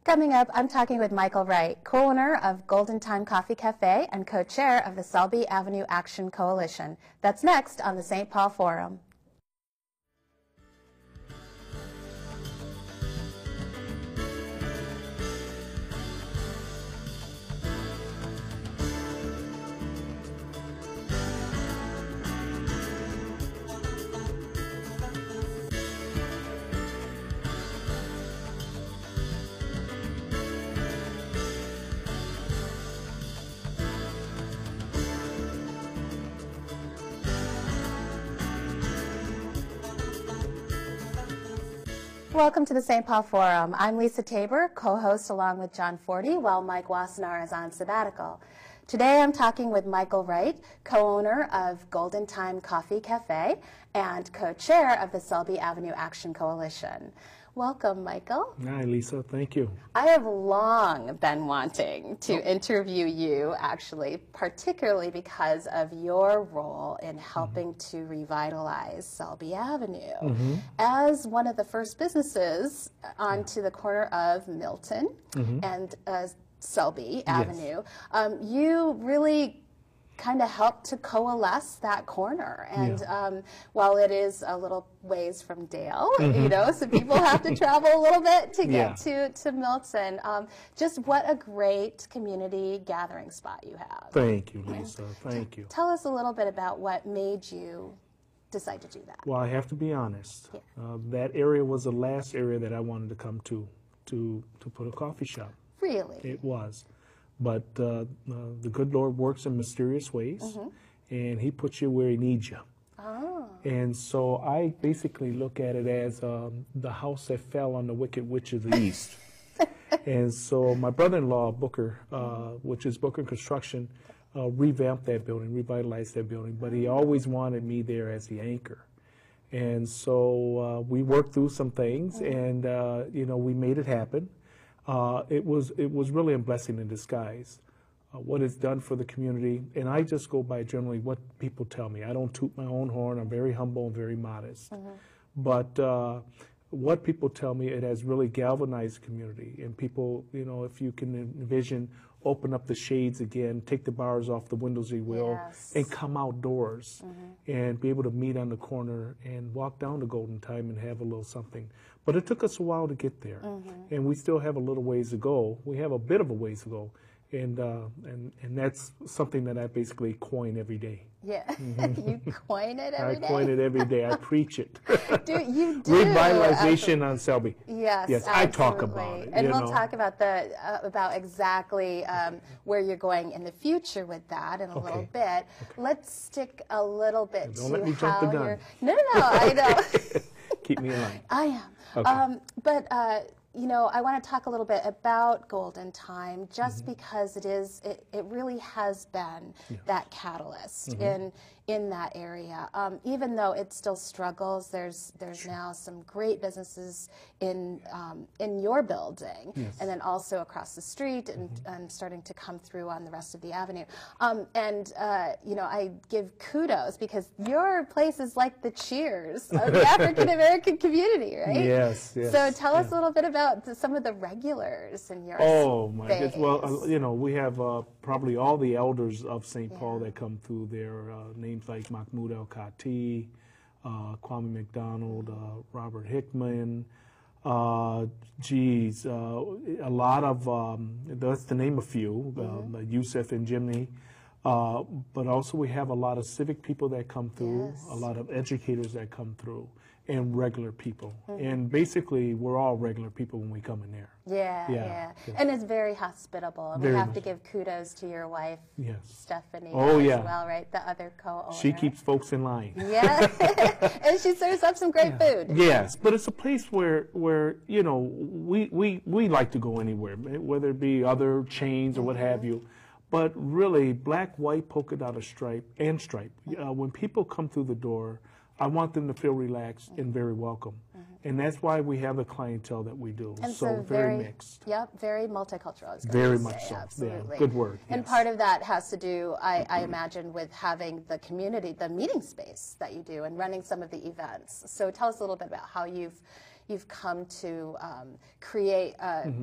Coming up, I'm talking with Mychael Wright, co-owner of Golden Time Coffee Cafe and co-chair of the Selby Avenue Action Coalition. That's next on the St. Paul Forum. Welcome to the St. Paul Forum. I'm Lisa Tabor, co-host along with John Forty, while Mike Wassenaar is on sabbatical. Today I'm talking with Mychael Wright, co-owner of Golden Time Coffee Cafe and co-chair of the Selby Avenue Action Coalition. Welcome, Mychael. Hi, Lisa. Thank you. I have long been wanting to interview you, actually, particularly because of your role in helping to revitalize Selby Avenue as one of the first businesses onto the corner of Milton and Selby Avenue. You really kind of helped to coalesce that corner, and while it is a little ways from Dale, you know, so people have to travel a little bit to get to Milton. Just what a great community gathering spot you have. Thank you, Lisa. Thank you. Tell us a little bit about what made you decide to do that. Well, I have to be honest. That area was the last area that I wanted to come to put a coffee shop. Really? It was. But the good Lord works in mysterious ways, and He puts you where He needs you. Oh. And so I basically look at it as the house that fell on the wicked witch of the east. And so my brother-in-law, Booker, which is Booker Construction, revamped that building, revitalized that building, but he always wanted me there as the anchor. And so we worked through some things, and you know, we made it happen. It was really a blessing in disguise, what it's done for the community. And I just go by generally what people tell me. I don't toot my own horn. I'm very humble and very modest. But what people tell me, it has really galvanized the community. And people, you know, if you can envision, open up the shades again, take the bars off the windows, you will, and come outdoors and be able to meet on the corner and walk down to Golden Time and have a little something. But it took us a while to get there, and we still have a little ways to go. We have a bit of a ways to go, and that's something that I basically coin every day. Yeah, you coin it every day? I coin it every day. I preach it. You do. Revitalization on Selby. Yes, yes, absolutely. I talk about it. And we'll talk about about exactly where you're going in the future with that in a little bit. Let's stick a little bit Don't to let me how jump the gun. you're. No, I know. Keep me in line. I am. Okay. But you know, I want to talk a little bit about Golden Time, just because it really has been that catalyst in that area. Even though it still struggles, there's now some great businesses in your building, and then also across the street, and starting to come through on the rest of the avenue. You know, I give kudos because your place is like the Cheers of the African American community, right? Yes, yes. So tell us a little bit about some of the regulars in your Oh my space. goodness! Well, you know, we have probably all the elders of St. Paul that come through there. Names like Mahmoud El-Khati, Kwame McDonald, Robert Hickman. Geez, a lot of that's to name a few. Yusuf and Jimmy. But also we have a lot of civic people that come through, a lot of educators that come through, and regular people. And basically, we're all regular people when we come in there. Yeah. And it's very hospitable. And we have to give kudos to your wife, Stephanie, as well, right? The other co-owner. She keeps folks in line. Yeah. And she serves up some great food. Yes, but it's a place where you know, we like to go anywhere, whether it be other chains or what have you. But really, black, white, polka dot, stripe. When people come through the door, I want them to feel relaxed and very welcome. And that's why we have the clientele that we do. And so very mixed. Yep, very multicultural. I was very say, much so. Absolutely. Yeah, good word. And part of that has to do, I imagine, with having the community, the meeting space that you do, and running some of the events. So tell us a little bit about how you've you've come to create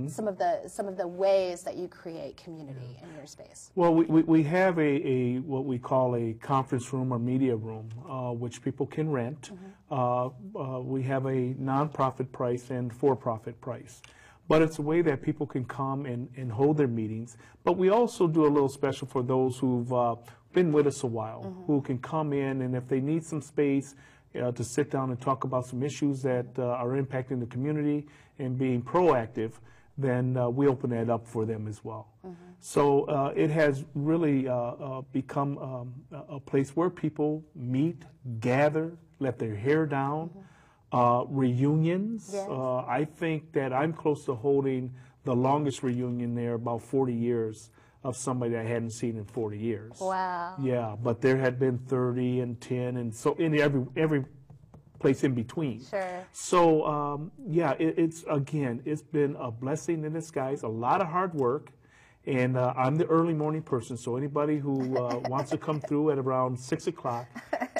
some of the ways that you create community in your space. Well, we have a what we call a conference room or media room, which people can rent. We have a nonprofit price and for-profit price. But it's a way that people can come and hold their meetings. But we also do a little special for those who've been with us a while, who can come in, and if they need some space to sit down and talk about some issues that are impacting the community and being proactive, then we open that up for them as well. So it has really become a place where people meet, gather, let their hair down. Reunions. Yes. I think that I'm close to holding the longest reunion there, about 40 years, of somebody I hadn't seen in 40 years. Wow. Yeah, but there had been 30 and 10 and so in every place in between. Sure. So yeah, it's been a blessing in disguise, a lot of hard work. And I'm the early morning person, so anybody who wants to come through at around 6 o'clock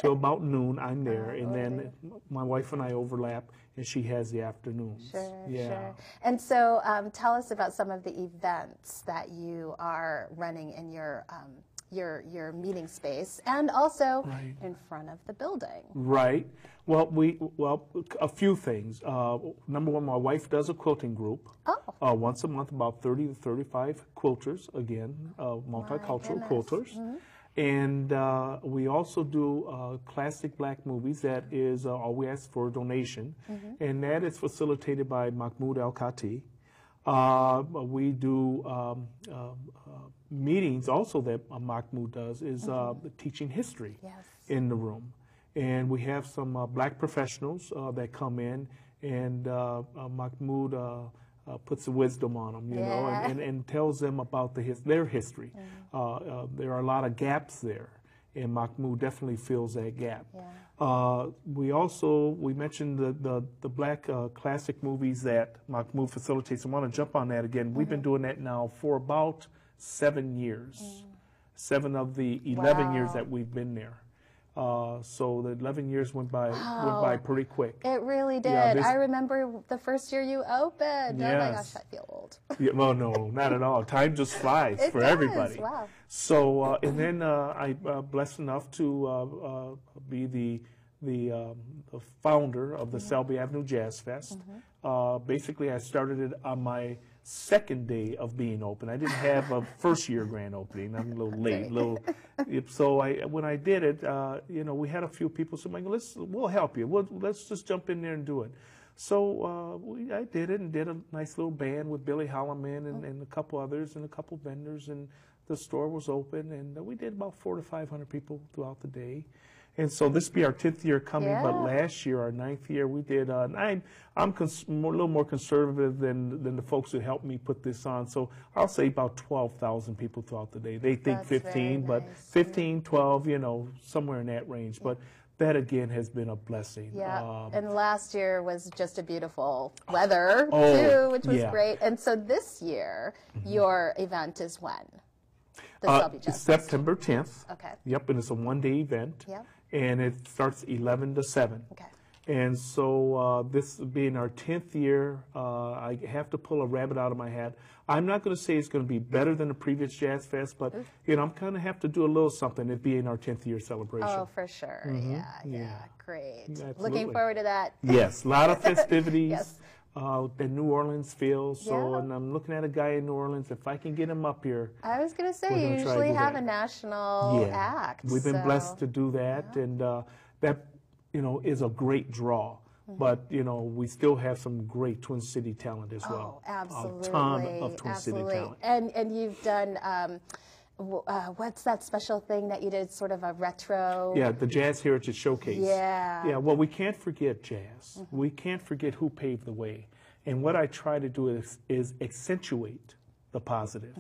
to about noon, I'm there. And then my wife and I overlap, and she has the afternoons. Sure, yeah. sure. And so tell us about some of the events that you are running in your meeting space, and also in front of the building. Right. Well, a few things. Number one, my wife does a quilting group. Oh. Once a month, about 30 to 35 quilters, again, multicultural quilters. And we also do classic black movies. That is all we ask for a donation. And that is facilitated by Mahmoud Al-Khati. We do meetings also that Mahmoud does is teaching history in the room. And we have some black professionals that come in, and Mahmoud puts the wisdom on them, you know, and tells them about their history. There are a lot of gaps there, and Mahmoud definitely fills that gap. We mentioned the black classic movies that Mahmoud facilitates. I want to jump on that again. We've been doing that now for about 7 years, 7 of the 11 years that we've been there. So the 11 years went by pretty quick. It really did. I remember the first year you opened. Yes. Oh my gosh, I feel old. Well, no, not at all. Time just flies for everybody. Wow. So, and then I'm blessed enough to be the founder of the Selby Avenue Jazz Fest. Basically, I started it on my second day of being open. I didn't have a first year grand opening. I'm a little late. So when I did it, you know, we had a few people say, Michael, we'll help you. Let's just jump in there and do it. So I did it and did a nice little band with Billy Holloman and a couple others and a couple vendors, and the store was open, and we did about 400 to 500 people throughout the day. And so this will be our 10th year coming, but last year, our 9th year, we did, I'm a little more conservative than the folks who helped me put this on. So I'll say about 12,000 people throughout the day. They think 15, but 15, 12, you know, somewhere in that range. But that, again, has been a blessing. Yeah, and last year was just a beautiful weather, too, which was great. And so this year, your event is when? The Selby Jazz Fest. September 10th. Okay. Yep, and it's a one-day event. Yep. And it starts 11 to 7. Okay. And so this being our 10th year, I have to pull a rabbit out of my hat. I'm not going to say it's going to be better than the previous Jazz Fest, but you know, I'm kind of have to do a little something, it being our 10th year celebration. Oh, for sure. Yeah, great. Absolutely. Looking forward to that. Yes, a lot of festivities. The New Orleans feel. So, and I'm looking at a guy in New Orleans. If I can get him up here, I was going to say, you usually have a national act. We've been blessed to do that, and that, you know, is a great draw. But, you know, we still have some great Twin City talent as well. Oh, absolutely. A ton of Twin City talent. And you've done. What's that special thing that you did, sort of a retro? Yeah, the Jazz Heritage Showcase. Yeah. Yeah, well, we can't forget jazz. We can't forget who paved the way. And what I try to do is accentuate the positive.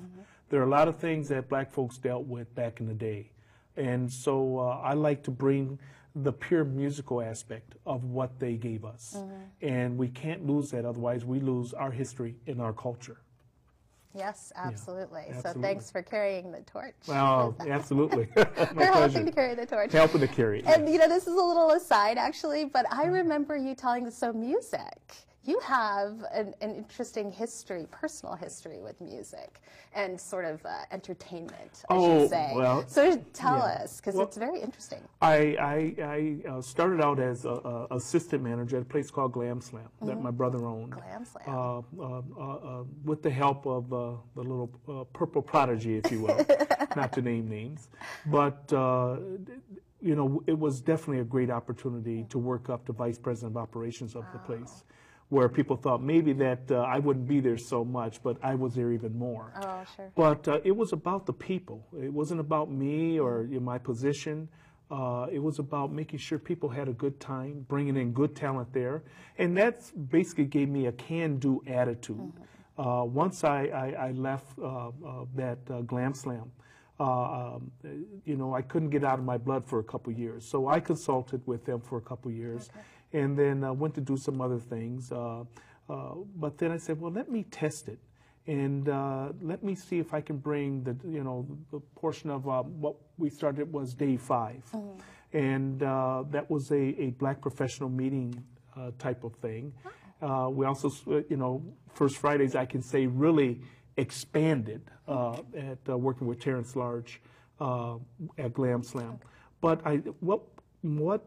There are a lot of things that black folks dealt with back in the day. And so I like to bring the pure musical aspect of what they gave us. And we can't lose that, otherwise we lose our history and our culture. Yes, absolutely. Yeah, so thanks for carrying the torch. Oh, absolutely. For helping to carry the torch. Helping to carry it. And, you know, this is a little aside, actually, but I remember you telling us, so music. you have an interesting history, personal history with music and sort of entertainment, I should say. Well, so tell us, because it's very interesting. I started out as a assistant manager at a place called Glam Slam that my brother owned. Glam Slam. With the help of the little purple prodigy, if you will, not to name names. But you know, it was definitely a great opportunity to work up to vice president of operations of the place, where people thought maybe that I wouldn't be there so much, but I was there even more. Oh, sure. But it was about the people. It wasn't about me or my position. It was about making sure people had a good time, bringing in good talent there. And that's basically gave me a can-do attitude. Once I left that Glam Slam, you know, I couldn't get out of my blood for a couple years. So I consulted with them for a couple years, and then went to do some other things. But then I said, well, let me test it, and let me see if I can bring the, you know, the portion of what we started was Day 5, and that was a black professional meeting type of thing. We also, you know, First Fridays, I can say, really expanded at working with Terrence Large at Glam Slam. But what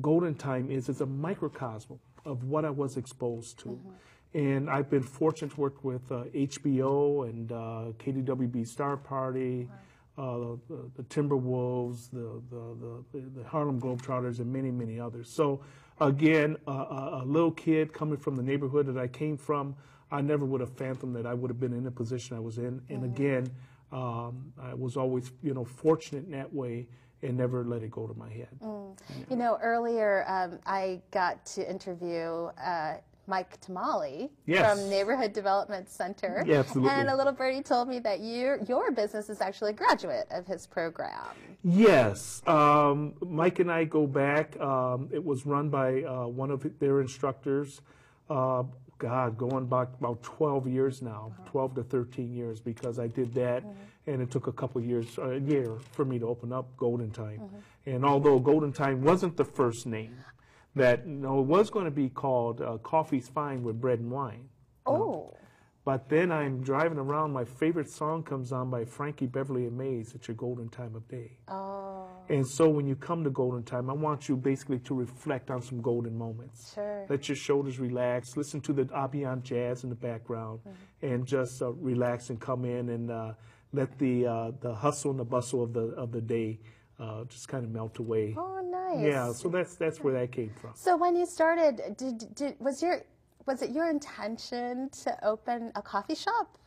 Golden Time is a microcosm of what I was exposed to. And I've been fortunate to work with HBO and KDWB Star Party, the Timberwolves, the Harlem Globetrotters, and many, many others. So again, a little kid coming from the neighborhood that I came from, I never would have fathomed that I would have been in the position I was in. And again, I was always, you know, fortunate in that way and never let it go to my head. You know, earlier I got to interview Mike Tamale from Neighborhood Development Center. Yeah, absolutely. And a little birdie told me that your business is actually a graduate of his program. Yes. Mike and I go back. It was run by one of their instructors. Going back about 12 years now, 12 to 13 years, because I did that, and it took a couple of years, a year, for me to open up Golden Time. And although Golden Time wasn't the first name, that it was going to be called Coffee's Fine with Bread and Wine. But then I'm driving around, my favorite song comes on by Frankie Beverly and Mays, It's Your Golden Time of Day. And so when you come to Golden Time, I want you basically to reflect on some golden moments. Let your shoulders relax, listen to the ambient jazz in the background, and just relax and come in and let the hustle and the bustle of the day just kind of melt away. Oh, nice. Yeah, so that's where that came from. So when you started, was it your intention to open a coffee shop?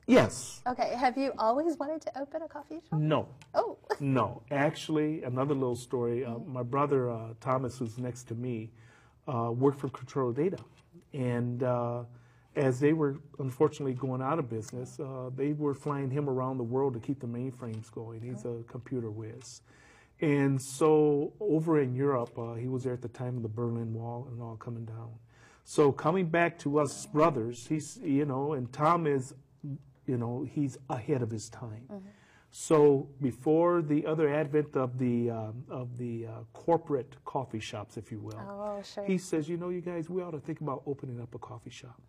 Yes. Okay. Have you always wanted to open a coffee shop? No. Oh. No. Actually, another little story. My brother, Thomas, who's next to me, worked for Control Data. And as they were unfortunately going out of business, they were flying him around the world to keep the mainframes going. He's a computer whiz. And so over in Europe, he was there at the time of the Berlin Wall and all coming down. So coming back to us brothers, he's, you know, and Tom is, you know, he's ahead of his time. So before the other advent of the corporate coffee shops, if you will, he says, you know, you guys, we ought to think about opening up a coffee shop.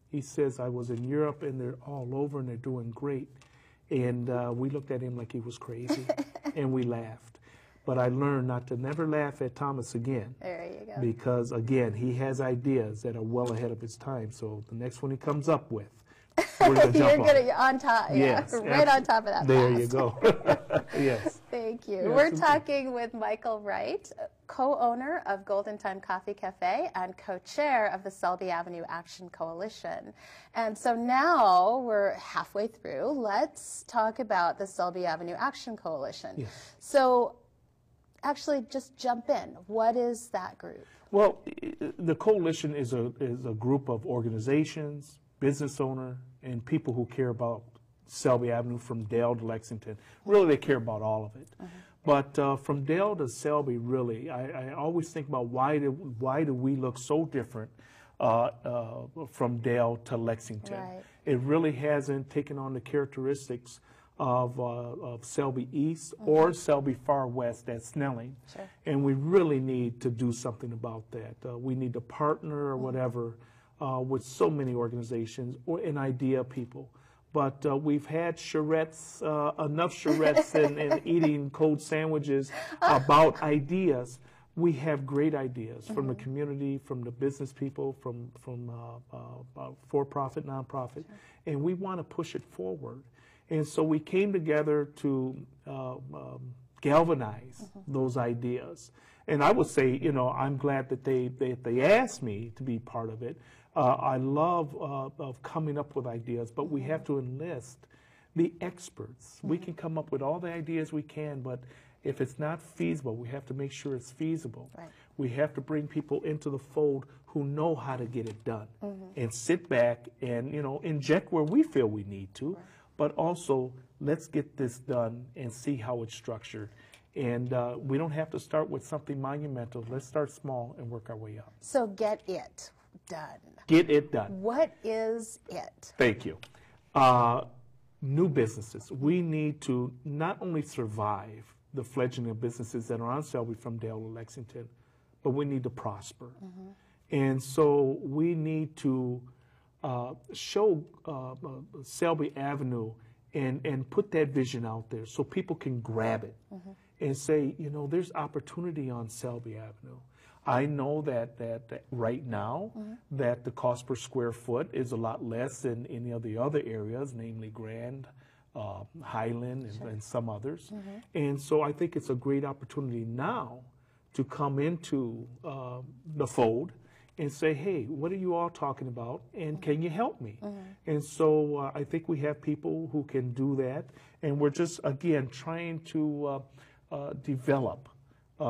He says, I was in Europe and they're all over and they're doing great. And we looked at him like he was crazy and we laughed. But I learned not to never laugh at Thomas again. There you go. Because, again, he has ideas that are well ahead of his time. So the next one he comes up with, we're going to jump on. You're on top. Yes, right on top of that. There you go. Yes. Thank you. We're talking with Mychael Wright, co-owner of Golden Time Coffee Cafe and co-chair of the Selby Avenue Action Coalition. And so now we're halfway through. Let's talk about the Selby Avenue Action Coalition. Yes. So actually, just jump in. What is that group? Well, the coalition is a group of organizations, business owners, and people who care about Selby Avenue from Dale to Lexington. Really, they care about all of it. But from Dale to Selby, really, I always think about why do we look so different from Dale to Lexington? It really hasn't taken on the characteristics of Selby East or Selby Far West at Snelling. Sure. And we really need to do something about that. We need to partner or whatever with so many organizations and idea people. But we've had charrettes, enough charrettes and eating cold sandwiches about ideas. We have great ideas from the community, from the business people, from for-profit, nonprofit, and we want to push it forward. And so we came together to galvanize those ideas. And I would say, you know, I'm glad that they asked me to be part of it. I love of coming up with ideas, but we have to enlist the experts. We can come up with all the ideas we can, but if it's not feasible, we have to make sure it's feasible. Right. We have to bring people into the fold who know how to get it done and sit back and, you know, inject where we feel we need to, but also let's get this done and see how it's structured. And we don't have to start with something monumental. Let's start small and work our way up. So get it done. Get it done. What is it? Thank you. New businesses. We need to not only survive the fledgling of businesses that are on Selby from Dale to Lexington, but we need to prosper. And so we need to show Selby Avenue and put that vision out there so people can grab it and say, you know, there's opportunity on Selby Avenue. I know that right now that the cost per square foot is a lot less than any of the other areas, namely Grand, Highland, and some others. And so I think it's a great opportunity now to come into the fold and say, hey, what are you all talking about, and can you help me? And so I think we have people who can do that, and we're just, again, trying to develop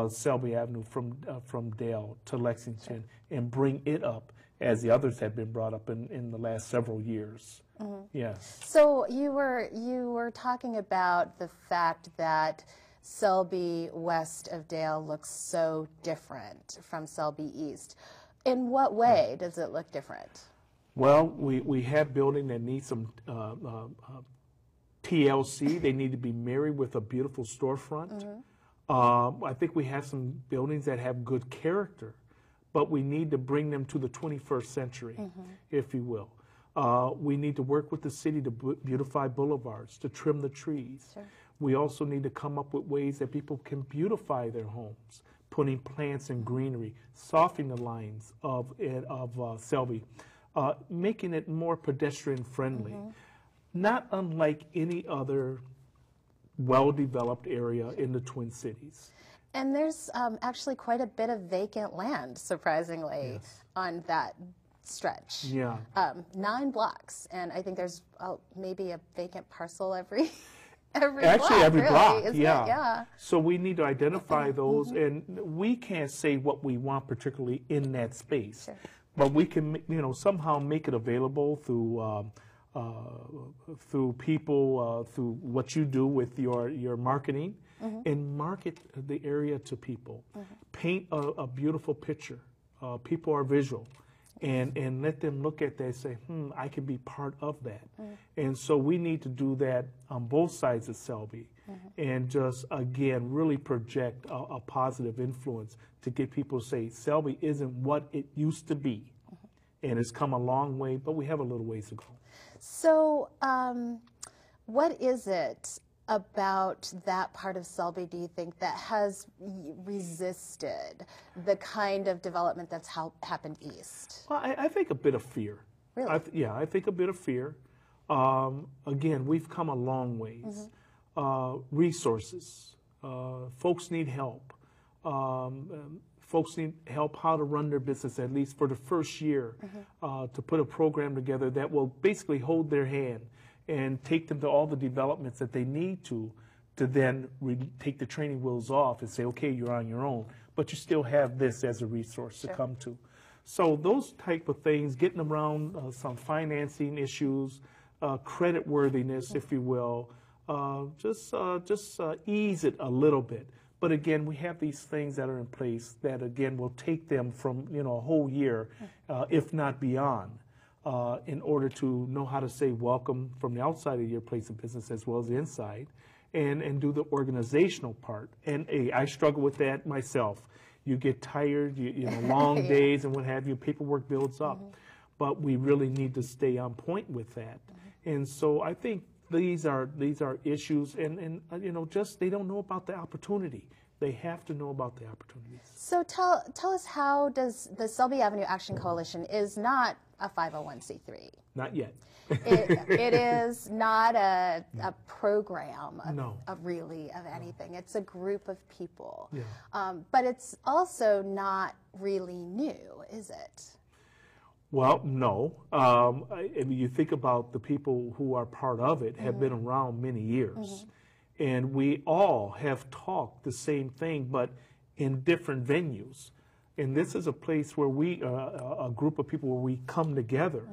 Selby Avenue from Dale to Lexington and bring it up as the others have been brought up in the last several years. Yes. So you were talking about the fact that Selby west of Dale looks so different from Selby east. In what way does it look different? Well, we have buildings that need some TLC. They need to be married with a beautiful storefront. I think we have some buildings that have good character, but we need to bring them to the 21st century, if you will. We need to work with the city to beautify boulevards, to trim the trees. Sure. We also need to come up with ways that people can beautify their homes, putting plants and greenery, softening the lines of Selby, making it more pedestrian friendly, not unlike any other well-developed area in the Twin Cities. And there's actually quite a bit of vacant land, surprisingly, on that stretch. Yeah. 9 blocks, and I think there's maybe a vacant parcel every Actually, block, every really, block, isn't yeah. it? Yeah. So we need to identify those, and we can't say what we want particularly in that space, Sure. but we can, you know, somehow make it available through people, through what you do with your marketing, and market the area to people. Paint a beautiful picture. People are visual. And let them look at that and say, I can be part of that. And so we need to do that on both sides of Selby and just, again, really project a positive influence to get people to say, Selby isn't what it used to be. And it's come a long way, but we have a little ways to go. So what is it about that part of Selby, do you think, that has resisted the kind of development that's happened east? Well, I think a bit of fear. Really? I think a bit of fear. Again, we've come a long ways. Resources. Folks need help. Folks need help how to run their business, at least for the first year, to put a program together that will basically hold their hand and take them to all the developments that they need to then take the training wheels off and say, okay, you're on your own, but you still have this as a resource to come to. So those type of things, getting around some financing issues, credit worthiness, if you will, just ease it a little bit. But again, we have these things that are in place that, again, will take them from, a whole year, if not beyond. in order to know how to say welcome from the outside of your place of business as well as the inside, and do the organizational part. And I struggle with that myself. You get tired, you know, long days and what have you, paperwork builds up. But we really need to stay on point with that. And so I think these are issues, and you know, just they don't know about the opportunity. They have to know about the opportunities. So tell us, how does the Selby Avenue Action Coalition is not a 501c3? Not yet. It is not a program of anything. It's a group of people. Yeah. But it's also not really new, is it? Well, no. I mean, you think about the people who are part of it have been around many years. And we all have talked the same thing, but in different venues. And this is a place where we, a group of people where we come together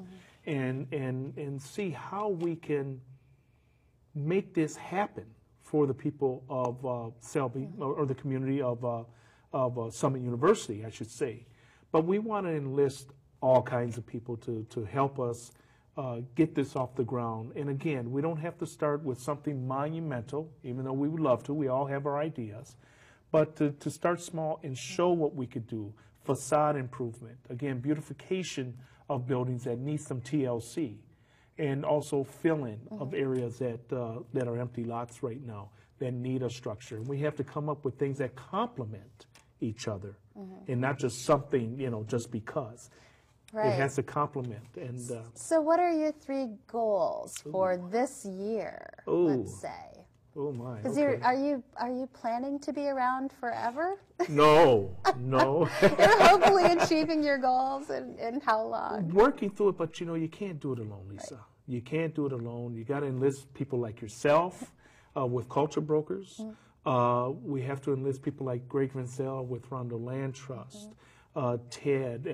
and see how we can make this happen for the people of Selby, or the community of Summit University, I should say. But we want to enlist all kinds of people to help us get this off the ground. And again, we don't have to start with something monumental, even though we would love to. We all have our ideas. But to start small and show what we could do. Facade improvement. Again, beautification of buildings that need some TLC. And also fill-in of areas that are empty lots right now that need a structure. And we have to come up with things that complement each other and not just something, you know, just because. Right. It has to complement. And so what are your 3 goals for this year, let's say? Oh my! Because okay. are you planning to be around forever? No. You're hopefully achieving your goals in how long? Working through it, but you know, you can't do it alone, Lisa. Right. You can't do it alone. You got to enlist people like yourself with culture brokers. We have to enlist people like Greg Vincel with Rondo Land Trust. Ted,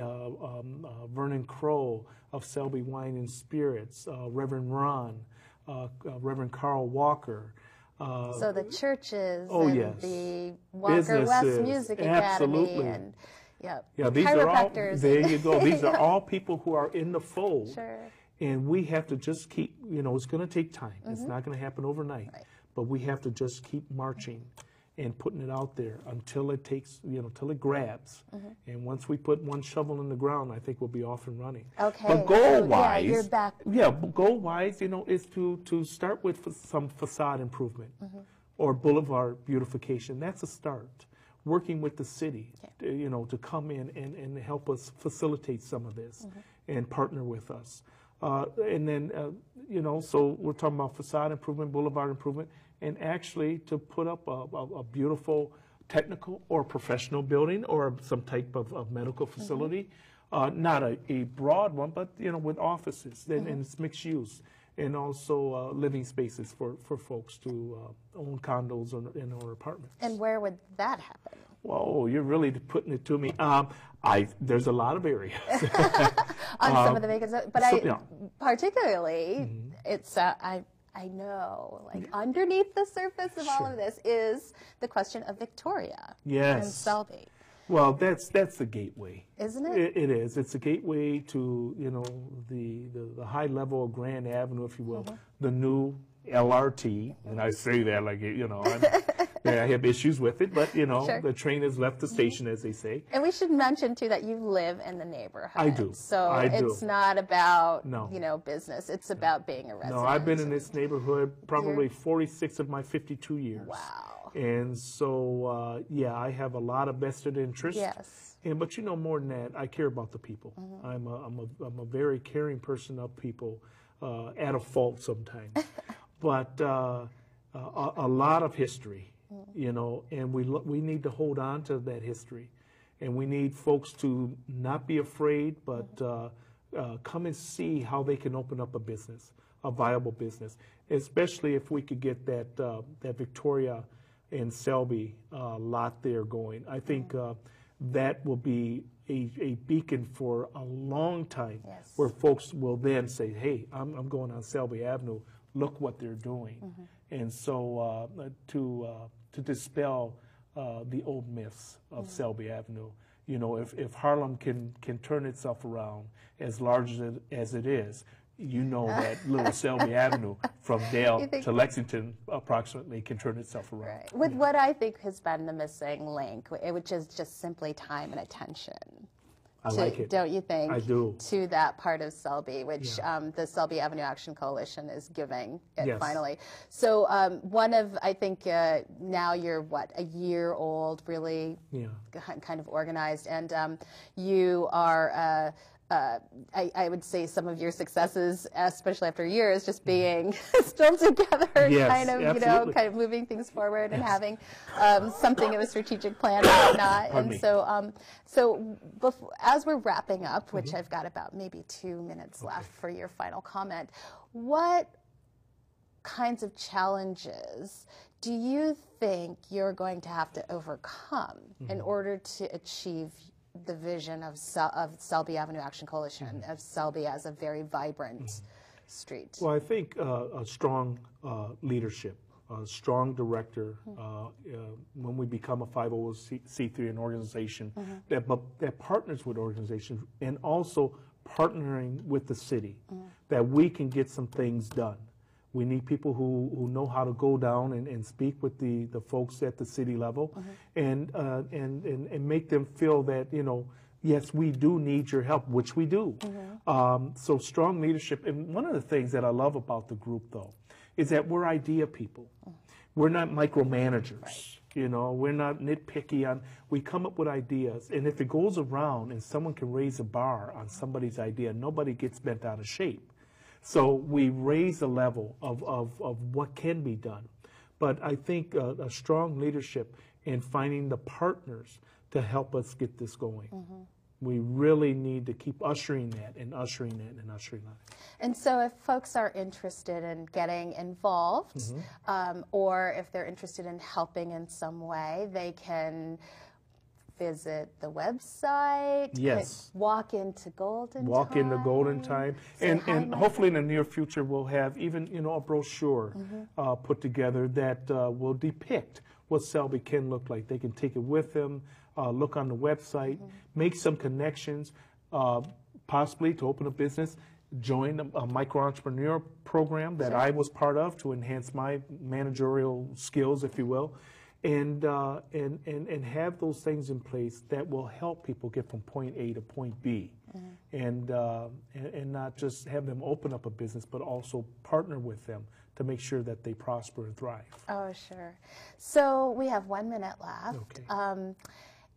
Vernon Crow of Selby Wine and Spirits, Reverend Ron, Reverend Carl Walker. So the churches yes. the Walker Businesses, West Music absolutely. Academy and these are all, chiropractors. there you go. These are all people who are in the fold. Sure. And we have to just keep, you know, it's going to take time. It's not going to happen overnight. Right. But we have to just keep marching and putting it out there until it takes, you know, till it grabs. And once we put one shovel in the ground, I think we'll be off and running. Okay. But goal-wise, you're back. Yeah, goal-wise, you know, is to start with some facade improvement or boulevard beautification. That's a start. Working with the city, you know, to come in and help us facilitate some of this and partner with us. And then, you know, so we're talking about facade improvement, boulevard improvement, and actually to put up a beautiful technical or professional building or some type of medical facility. Not a broad one, but, you know, with offices, and it's mixed use. And also living spaces for folks to own condos or apartments. And where would that happen? Whoa, you're really putting it to me. There's a lot of areas. On some of the vacant, but particularly, it's I know, like underneath the surface of all of this is the question of Victoria and Selby. Well, that's the gateway, isn't it? It is. It's a gateway to, you know, the high level of Grand Avenue, if you will, the new LRT, and I say that like, you know, I have issues with it, but, you know, the train has left the station, as they say. And we should mention, too, that you live in the neighborhood. I do. So it's not about, you know, business. It's about being a resident. No, I've been in this neighborhood probably 46 of my 52 years. Wow. And so, I have a lot of vested interest. Yes. But, you know, more than that, I care about the people. I'm a very caring person of people, at a fault sometimes. But a lot of history, you know, and we need to hold on to that history. And we need folks to not be afraid, but come and see how they can open up a business, a viable business, especially if we could get that Victoria and Selby lot there going. I think that will be a beacon for a long time, where folks will then say, hey, I'm going on Selby Avenue. Look what they're doing. And so to dispel the old myths of Selby Avenue, You know, if Harlem can turn itself around as large as it is, you know that little Selby Avenue from Dale to Lexington approximately can turn itself around. Right. With what I think has been the missing link, which is just simply time and attention. I like it. Don't you think? I do. To that part of Selby, which the Selby Avenue Action Coalition is giving it finally. So I think now you're, what, a year old, really kind of organized, and you are, I would say some of your successes, especially after years, just being still together, kind of, kind of moving things forward and having something of a strategic plan and whatnot. And so before, as we're wrapping up, which I've got about maybe 2 minutes left for your final comment, what kinds of challenges do you think you're going to have to overcome in order to achieve the vision of Selby Avenue Action Coalition, of Selby as a very vibrant street? Well, I think a strong leadership, a strong director, when we become a 501c3 an organization that partners with organizations, and also partnering with the city, that we can get some things done. We need people who know how to go down and speak with the folks at the city level, and make them feel that, you know, yes, we do need your help, which we do. So strong leadership. And one of the things that I love about the group, though, is that we're idea people. We're not micromanagers. You know, we're not nitpicky on. We come up with ideas, and if it goes around and someone can raise a bar on somebody's idea, nobody gets bent out of shape. So we raise the level of what can be done. But I think a strong leadership in finding the partners to help us get this going. We really need to keep ushering that and ushering that and ushering that. And so if folks are interested in getting involved, or if they're interested in helping in some way, they can visit the website. Yes. Walk into Golden Time. Walk into Golden Time. And hopefully in the near future we'll have even, you know, a brochure put together that will depict what Selby can look like. They can take it with them, look on the website, make some connections, possibly to open a business, join a micro-entrepreneur program that I was part of to enhance my managerial skills, if you will. And have those things in place that will help people get from point A to point B, and not just have them open up a business, but also partner with them to make sure that they prosper and thrive. Oh, sure. So we have 1 minute left. Okay.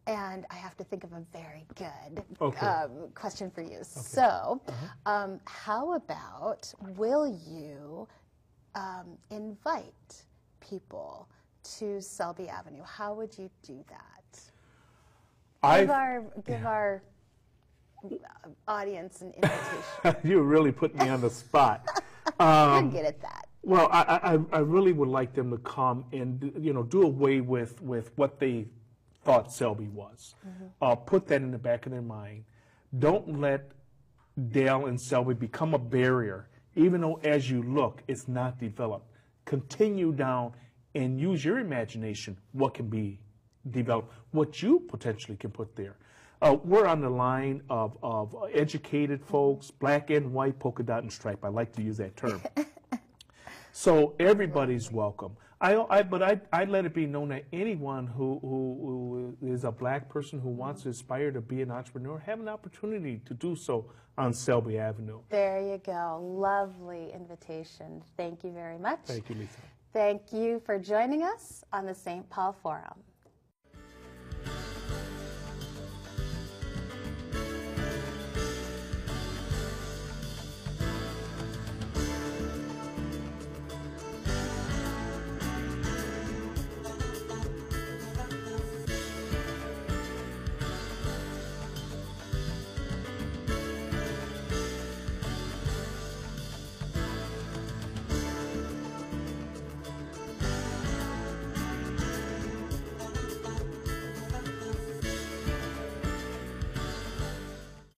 And I have to think of a very good question for you. Okay. So how about, will you invite people to Selby Avenue? How would you do that? Give our audience an invitation. You're really putting me on the spot. You're good at that. Well, I really would like them to come and, you know, do away with what they thought Selby was. Put that in the back of their mind. Don't let Dale and Selby become a barrier, even though as you look, it's not developed. Continue down and use your imagination, what can be developed, what you potentially can put there. We're on the line of educated folks, black and white, polka dot and stripe. I like to use that term. So everybody's welcome. But I let it be known that anyone who is a black person who wants to aspire to be an entrepreneur have an opportunity to do so on Selby Avenue. There you go. Lovely invitation. Thank you very much. Thank you, Lisa. Thank you for joining us on the St. Paul Forum.